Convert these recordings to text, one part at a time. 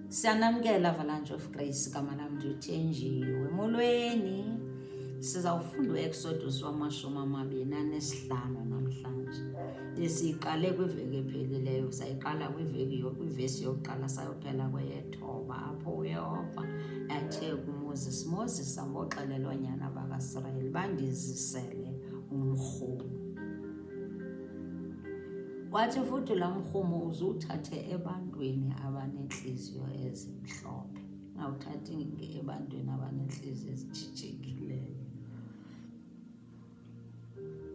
Siyanamkela Avalanche of Grace, igama lam ndithenjiwe. Molweni, sizawufunda u-Exodus 25 namhlanje. Besiyiqale kwiveki ephelileyo, sayiqala kwivesi yokuqala sayophela kweye-9, apho uYehova athe kuMoses, Moses angoxelela oonyana bakaIsrayeli bandizisele umrhumo. Wathi futhi laa mrhumo uzuthathe ebantwini abanentliziyo ezimhlophe, ngawuthathi ebantwini abanentliziyo ezijijekileyo.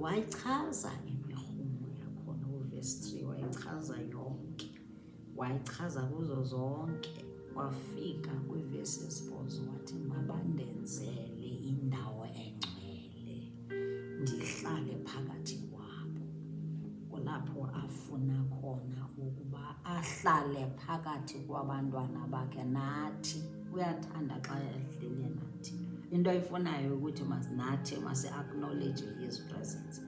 Wayichaza imirhumo yakhona, uvesi 3 wayichaza yonke, wayichaza kuzo zonke. Wafika kwivesi 8 wathi mabandenzele indawo engcwele ndihlale phakathi kwabo. Kulapho afuna khona ukuba ahlale phakathi kwabantwana bakhe nathi. Uyathanda xa ehleli nathi. Into ayifunayo ukuthi nathi masi-acknowledge his presence.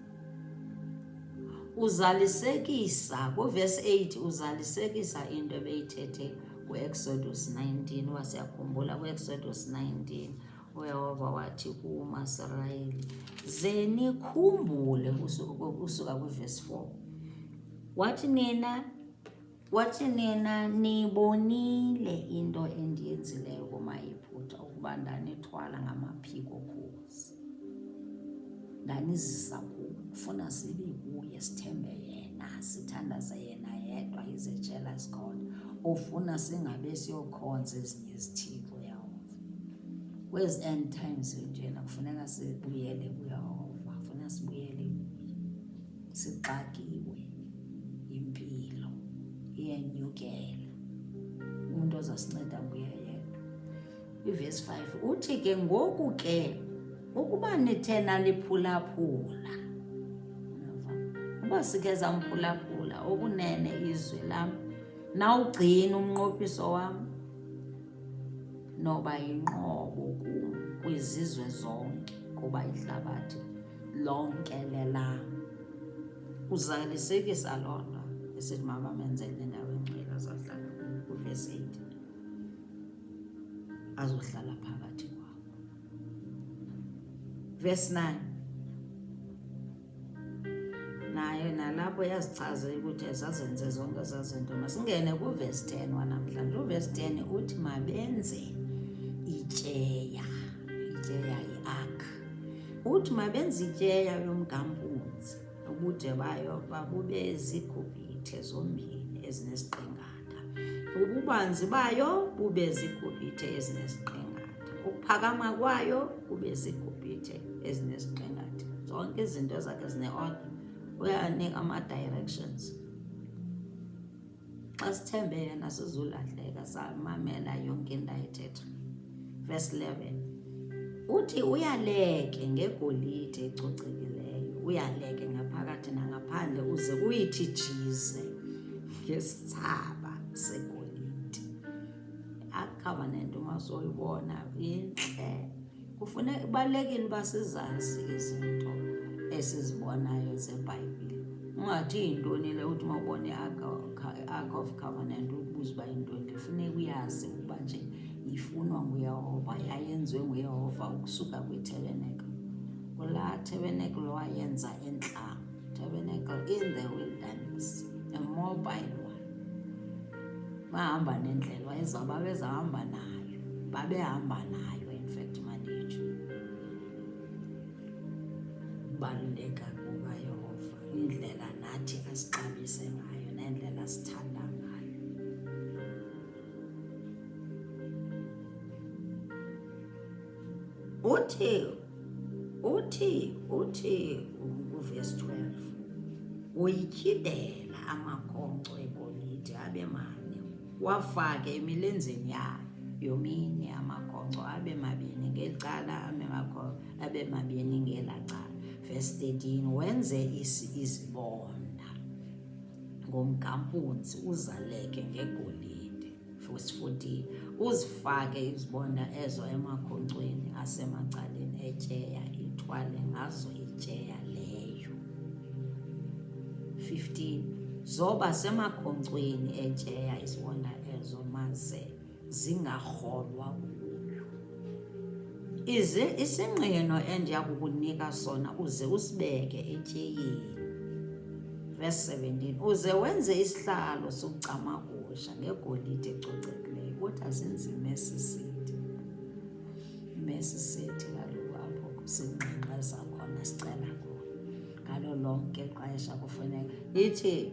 Uzalisekisa, kuvesi 8 uzalisekisa into ebeyithethe ku-Exodus 19. Wasiyakhumbula ku-Exodus 19 uYehova wathi kumaSirayeli, ze nikhumbule usuka kwivesi 4. Wathi nina nibonile into endiyenzileyo kumayiphutha, ukuba ndanithwala ngamaphiko okhozi, ndanizisa kuwo. Ufuna sibe kuye, sithembe yena, sithandaze yena yedwa. He's a jealous God. Ufuna singabe siyokhonza ezinye izithixo Yehova. Kwezi end times njena kufuneka sibuyele kuYehova, ufuna sibuyele kuye. Sixakiwe, impilo iyenyukela, umuntu ozasinceda nguye yedwa. Ivesi 5 uthi ke ngoku ke ukuba nithe naliphulaphula, uba sikhe zamphulaphula okunene izwi lam, nawugcina umnqophiso wam, noba yinqobo kwizizwe zonke, kuba ihlabathi lonke lelam. Uzalisekisa loo nto esithi mabamenzele indawo engcwele, azohlala kwivesi 8, azohlala phakathi kwabo. Vesi 9 nayo nalapho yazichaza ukuthi ezazenze zonke ezaa zinto. Masingene kuvesi 10 wanamhlanje. Uvesi 10 uthi mabenze ityeya yi-ark. Uthi mabenze ityeya yomgampunzi, ubude bayo babube ziikubhithe zombini ezinesiqingatha, ububanzi bayo bube ziikubhithe ezinesiqingatha, ukuphakama kwayo kube ziikubhithe ezinesiqingatha. Zonke izinto zakhe zine-order, uyanika ama-directions. Xa sithembe yena sizulahleka, samamela yonke into ayithetha. Verse 11 uthi uyaleke ngegolide ecocekileyo, uyaleke ngaphakathi nangaphandle, uze uyithi jize ngesithaba segolide. Covenant umasoyibona intle. Kubalulekile uba sizazi izinto esizibonayo zeBhayibhile. Ungathi yintoni le uthi mawubona i-Ark of Covenant ubuze uba yintoni le. Funeka uyazi ukuba nje ifunwa nguYehova, yayenziwe nguYehova ukusuka kwi-tabernacle. Kulaa tabernacle wayenza entlango, tabernacle in the wilderness, a mobile one. Bahamba nendlela babezahamba nayo, babehamba nayo. In fact manitsho baluleka kukaYehova, indlela nathi asixabise ngayo nendlela sithanda ngayo. uthi uvesi 12 uyityhidela amakhonkco egolide abe 4, wafake emilenzeni yayo yomini amakhonkco abe 2 ngeli cala, abe 2 ngelaa cala. Verse 13 wenze izibonda ngomgampunzi, uzaleke ngegolide. Verse 14 uzifake izibonda ezo emakhonkcweni asemacaleni etyeya, ithwale ngazo ityeya leyo. 15 zoba semakhonkcweni etyeya izibonda ezo, maze zingarholwa kuyo. Isingqino endiya kukunika sona uze usibeke etyeyeni. Verse 17, uze wenze isihlalo sokucamagusha ngegolide ecocekileyo. Kodwa zenze imesi sithi. Imesi sithi kaloku apho singqengqeza khona sicela khona. Ngalo lonke ixesha kufuneka ithi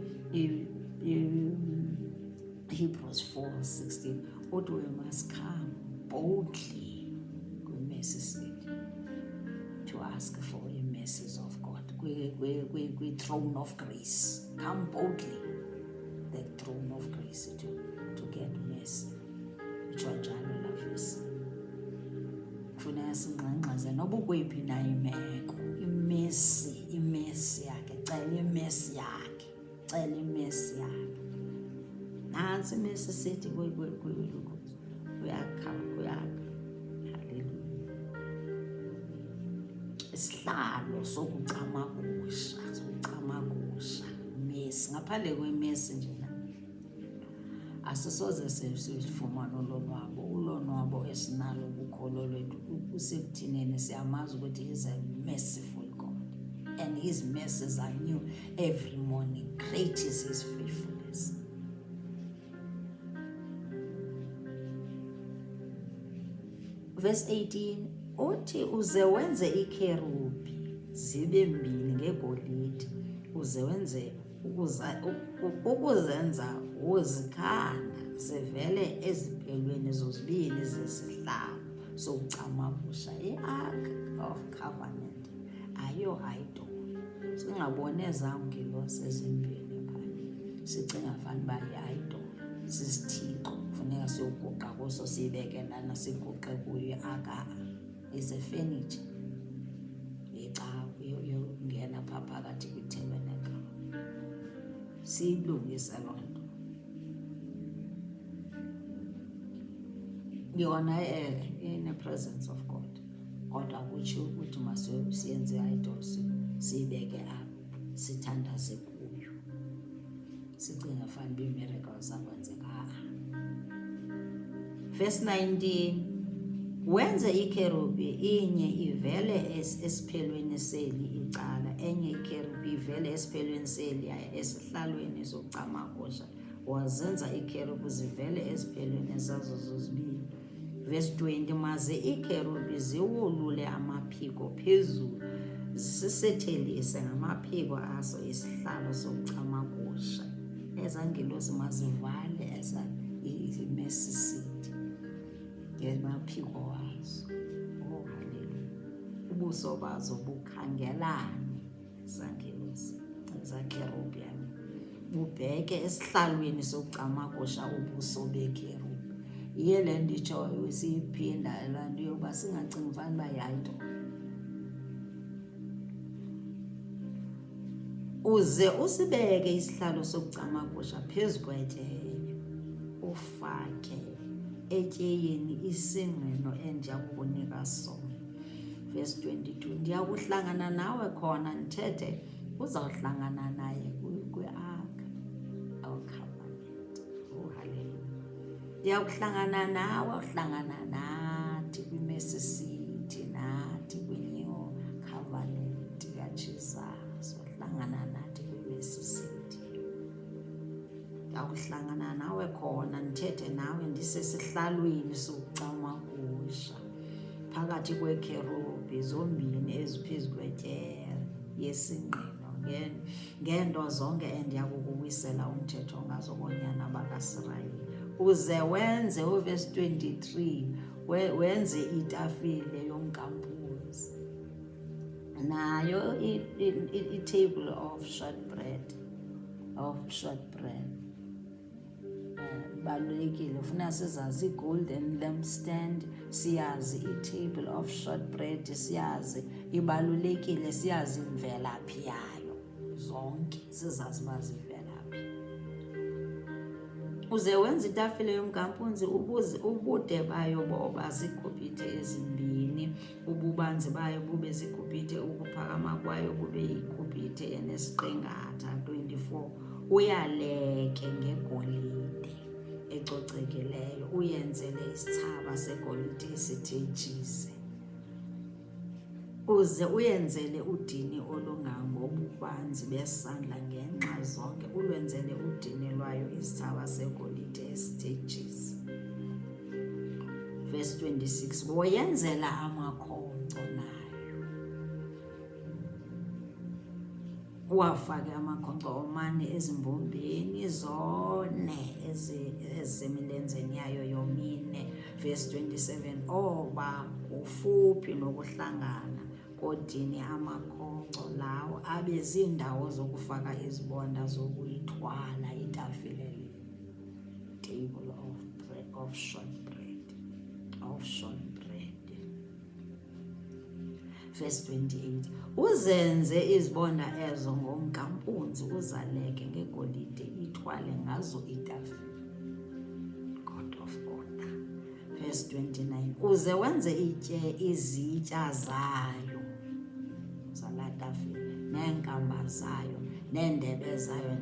Hebrews 4:16 uthi we must come boldly kwimesi sithi to ask for the mercies of God. Kwi-throne of grace. Come boldly the throne of grace to get mercy. Itsho njalo la vesi. Kufuneka singxengxeze noba ukweyiphi na imeko. Imesi yakhe. Cela imesi yakhe. Cela imesi yakhe. Nantsi imesi sithi kuyakha. Hallelujah. Isihlalo sokucamagusha. Imesi. Ngaphandle kwemesi nje na. Asisoze sifumane ulonwabo. Ulonwabo esinalo kukholo lwethu kusekuthineni siyamazi ukuthi He is a merciful God. And His mercies are new every morning. Great is His faithfulness. Verse 18, uthi uze wenze ikherubi zibe mbini ngegolide. Uze wenze ukuzenza uzikhanda zivele eziphelweni zozibini zesihlalo sokucamagusha. I-Ark of Covenant ayo idol. Singabone ezangilosi ezimbini phaa. Sicinga fanuba yi-idol. Sisithixo. Kufuneka siyoguqa kuso siyibeke lana siguqe kuyo i-Ark. Is a furniture. Icawe yongena phaa phakathi kwitabernacle. Siyilungise loo nto. Yona in the presence of God. Kodwa kutsho ukuthi masiyenze i-idol siyibeke apha sithandaze kuyo. Sicinga fanuba ii-miracles zakwenzeka. Verse 19, wenze ikherubi inye ivele esiphelweni seli icala, enye ikherubi ivele esiphelweni seli esihlalweni sokucamagusha. Wazenza ikherubi zivele esiphelweni zazo zozibini. Verse 20, maze ikherubi ziwolule amaphiko phezulu zisithelise ngamaphiko aso isihlalo sokucamagusha. Ezangilosi mazivale imesi sithi ngemaphiko wazo. Oh hallelujah. Ubuso bazo bukhangelane. Zangilosi zakherubi bubheke esihlalweni sokucamagusha ubuso bekherubi. Yiyo le nto itshoyo siyiphinda laa nto yokuba singacingi fanuba yayinto. Uze usibeke isihlalo sokucamagusha phezu kwetyeya, ufake etyeyeni isingqino endiya kukunika sona. Verse 22, ndiya kuhlangana nawe khona ndithethe, uzawuhlangana naye kwi-Ark of Covenant. Oh hallelujah. Ndiya kuhlangana nawe, uhlangana nathi kwimesi sithi, nathi kwi-New Covenant kaJesus. Uhlangana nathi kwimesi sithi. Akuhlangana nawe khona ndithethe nawe ndisesihlalweni sokucamagusha phakathi kweekherubi zombini eziphezu kwetyeya yesingqino ngeento zonke endiya kukuwisela umthetho ngazo boonyana bakaSirayeli. Uze wenze uverse 23 wenze itafile yomkampuzi nayo i-table of shortbread balulekile. Ufuna sizazi i-golden lampstand, siyazi i-table of shortbread, siyazi ibalulekile, siyazi imvelaphi yayo zonke, sizazi uba zivelaphi. Uze wenza itafile yomkampuzi, ubude bayo boba ziikubhithe ezimbini, ububanzi bayo bube ziikubhithe, ukuphakama kwayo bube yikubhithe enesiqingatha 24. Uyaleke ngegolide ecocekileyo uyenzele isithaba segolide esithe jize. Uze uyenzele udini olungangobubanzi besandla ngenxa zonke, ulwenzele udini lwayo isithaba segolide esithe jize. Verse 26, woyenzela amakhonkco nayo. Uwafake amakhonkco omane ezimbombeni zone ezisemilenzeni yayo yomine. Verse 27, oba kufuphi nokuhlangana kodini amakhonkco lawo abe zindawo zokufaka izibonda zokuyithwala itafile, table of short bread. Verse 28, uzenze izibonda ezo ngomkampunzi, uzaleke ngegolide, ithwale ngazo itafile. God of order. Verse 29, uze wenze izitya zayo zala tafile, neenkamba zayo, neendebe zayo,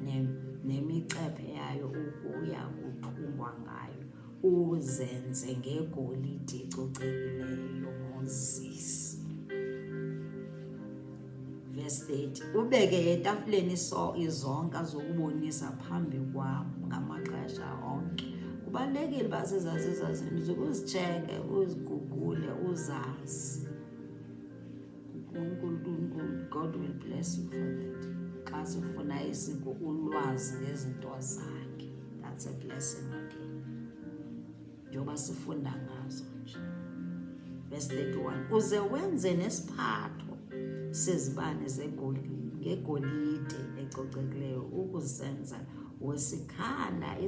nemicephe yayo ukuya kuthungwa ngayo, uzenze ngegolide ecocekileyo, Moses. Verse 30, ubeke etafileni izonka zokubonisa phambi kwam ngamaxesha onke. Kubalulekile uba zizazinto uzitsheke, uzigugule, uzazi. God will bless you for that. Xa sifuna isiko ulwazi ngezinto zakhe, that's a blessing again. Njengoba sifunda ngazo nje. Verse 31, uze wenze nesiphatho sezibane ngegolide ecocekileyo, ukuzenza wesikhanda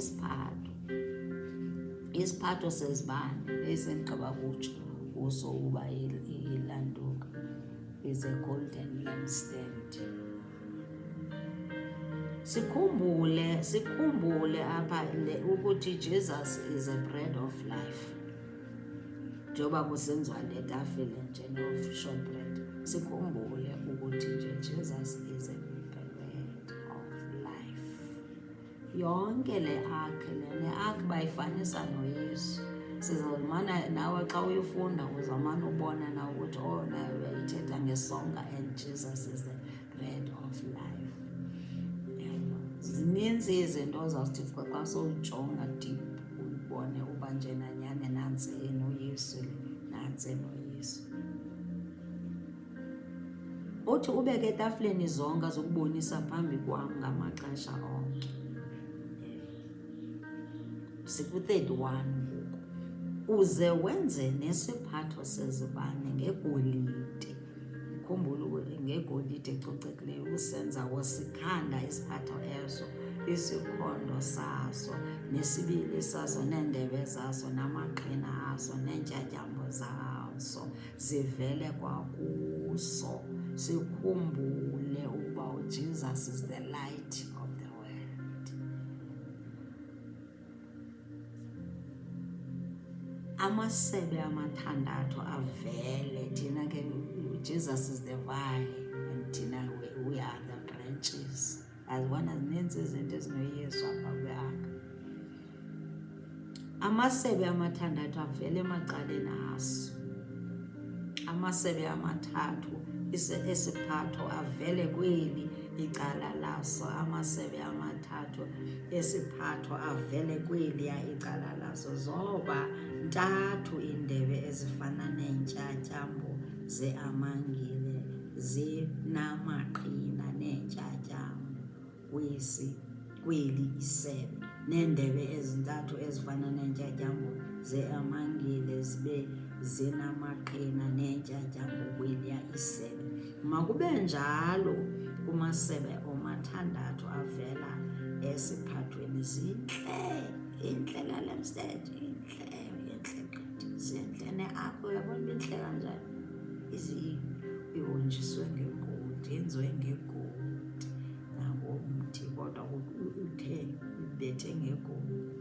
isiphatho sezibane esenigqiba kutsho uso uba ilantuka is a golden lampstand. Sikhumbule apha ukuthi Jesus is a bread of life. Njengoba kusenziwa le tafile nje no short bread, sikhumbule ukuthi nje Jesus is a bread of life. Yonke le ark bayifanisa noYesu. Sizamana nawe xa uyifunda uzamana ubona na ukuthi nayo uyayithetha ngesonka, and Jesus is the bread of life. Zininzi izinto ozawuthi xa sowujonga deep ubone uba nje nanyane nantsi enoYesu, nantsi enoYesu. Uthi ubeke etafileni zonke zokubonisa phambi kwam ngamaxesha onke. Siku-31 ngoku. Uze wenze nesiphatho sezibane ngegolide. Khumbula ukuthi ngegolide ecocekileyo, usenza wosikhanda isiphatho eso, isikhondo saso, nesibili saso, neendebe zaso, namaqhina aso, neentyatyambo zaso, zivele kwakuso. Sikhumbule uba Jesus is the light of the world. Amasebe amathandathu avele, thina ke Jesus is the vine and thina we are the branches. Azibona zininzi izinto ezinoYesu apha kwi-ark. Amasebe amathandathu avele emacaleni aso. Amasebe amathathu esiphatho avele kweli icala laso. Amasebe amathathu esiphatho avele kweliya icala laso. Zoba ntathu iindebe ezifana neentyatyambo ze-amangile, zinamaqhina neentyatyambo kweli isebe, neendebe ezintathu ezifana neentyatyambo ze-amangile zibe zinamaqhina neentyatyambo kweliya isebe. Makube njalo kumasebe omathandathu avela esiphathweni. Intle la lampstand, intle gqithi, zintle. Ne-ark uyabona intle kanjani, ihonjiswe ngegolide, yenziwe ngegolide nangomthi, kodwa uthe ubethe ngegolide.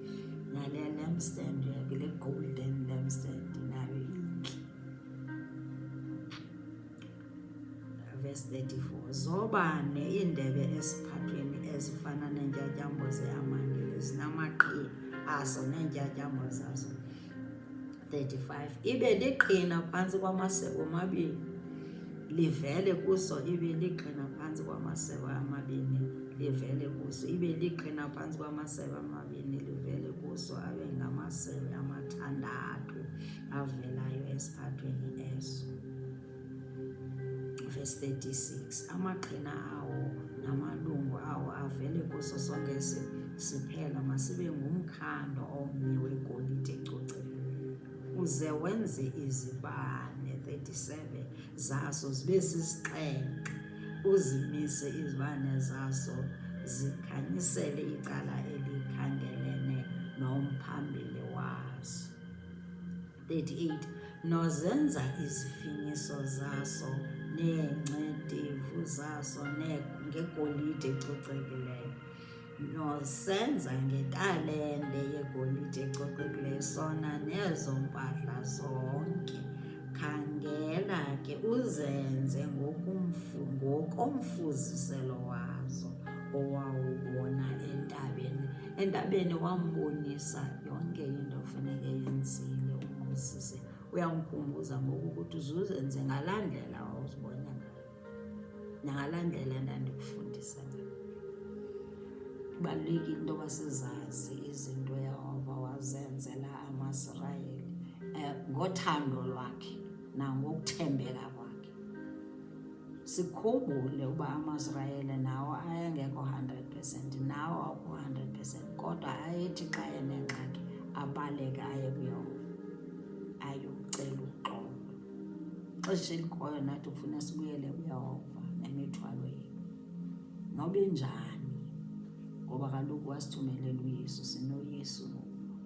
Nale lampstand yakhe, le golden lampstand, nayo intle. Verse 34, zobane iindebe esiphathweni ezifana neentyatyambo ze-amangile, zinamaqhina aso neentyatyambo zaso. 35 ibe liqhina phantsi kwamasebe amabini livele kuso, ibe liqhina phantsi kwamasebe amabini livele kuso, ibe liqhina phantsi kwamasebe amabini livele kuso, abe ngamasebe amathandathu avelayo esiphathweni eso. Verse 36 amaqhina awo namalungu awo avele kuso sonke siphela masibe ngumkhando omnye wegolide ecocekileyo, uze wenze izibane 37 zaso zibe sisixhenxe, uzimise izibane zaso zikhanyisele icala elikhangelene nomphambili wazo. 38 nozenza izifinyiso zaso neencedivu zaso ngegolide ecocekileyo, nosenza ngetalente yegolide ecocekileyo sona nezo mpahla zonke. Khangela ke uzenze ngokomfuziselo wazo owawubona entabeni. Entabeni wambonisa yonke into funeke yenzile uMoses. Uyamkhumbuza ngokuthi uzuzenze ngalaa ndlela wawuzibona ngayo nangalaa ndlela ndandikufundisa ngayo. Kubalulekile into yoba sizazi izinto Yehova wazenzela amaSirayeli ngothando lwakhe nangokuthembeka kwakhe. Sikhumbule uba amaSirayeli nawo ayengekho 100%, nawo akho 100%, kodwa ayethi xa enengxaki abaleke aye kuYehova ayocela uxolo. Ixesha elikhoyo nathi kufuna sibuyele kuYehova nemithwalo yethu noba injani, ngoba kaloku wasithumelela uYesu. SinoYesu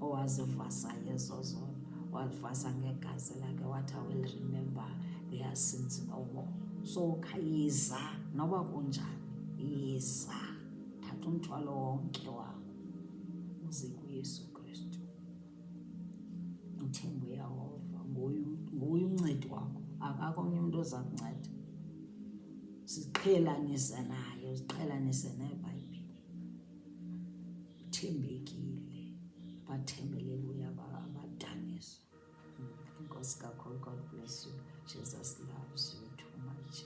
owazivasa ezo zono, wazivasa ngegazi lakhe, wathi I will remember their sins no more. So yiza noba kunjani, yiza thatha umthwalo wonke wakho uze kuYesu Kristu, uthembe uYehova. Nguye uncedi wakho, akakho omnye umuntu oza kunceda. Siqhelanise nayo, siqhelanise neBhayibhile. Uthembekile, bathembele kuye abadaniswa. Inkosi kakhulu. God bless you. Jesus loves you too much.